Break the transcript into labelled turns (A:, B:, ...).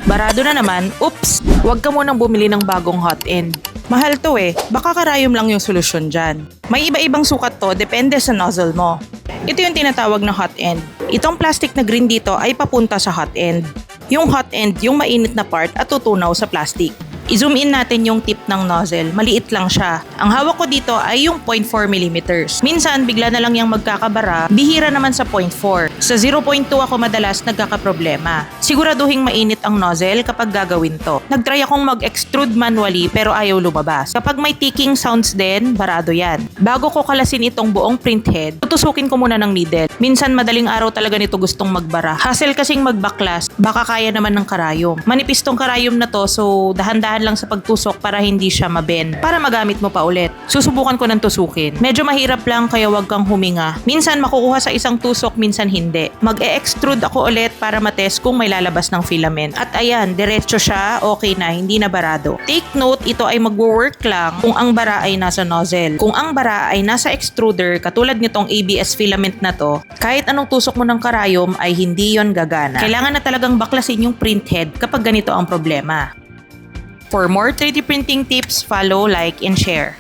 A: Barado na naman, oops! Huwag ka munang bumili ng bagong hot end. Mahal to baka karayom lang yung solusyon dyan. May iba-ibang sukat to, depende sa nozzle mo. Ito yung tinatawag na hot end. Itong plastic na green dito ay papunta sa hot end. Yung hot end, yung mainit na part at tutunaw sa plastic. I-zoom in natin yung tip ng nozzle. Maliit lang siya. Ang hawak ko dito ay yung 0.4 mm. Minsan, bigla na lang yung magkakabara. Bihira naman sa 0.4. Sa 0.2 ako madalas nagkakaproblema. Siguraduhin mainit ang nozzle kapag gagawin to. Nagtry akong mag-extrude manually pero ayaw lumabas. Kapag may ticking sounds din, barado yan. Bago ko kalasin itong buong print head, tutusukin ko muna ng needle. Minsan madaling araw talaga nito gustong magbara. Hassle kasing magbaklas, baka kaya naman ng karayom. Manipis tong karayom na to, so dahan-dahan lang sa pagtusok para hindi siya maben, para magamit mo pa ulit. Susubukan ko ng tusukin. Medyo mahirap lang kaya wag kang huminga. Minsan makukuha sa isang tusok, minsan hindi. Mag-e-extrude ako ulit para matest kung may lalabas ng filament. At ayan, diretso siya, okay na, hindi na barado. Take note, ito ay magwo-work lang kung ang bara ay nasa nozzle. Kung ang bara ay nasa extruder, katulad nitong ABS filament na to, kahit anong tusok mo ng karayom ay hindi yon gagana. Kailangan na talagang baklasin yung print head kapag ganito ang problema. For more 3D printing tips, follow, like, and share.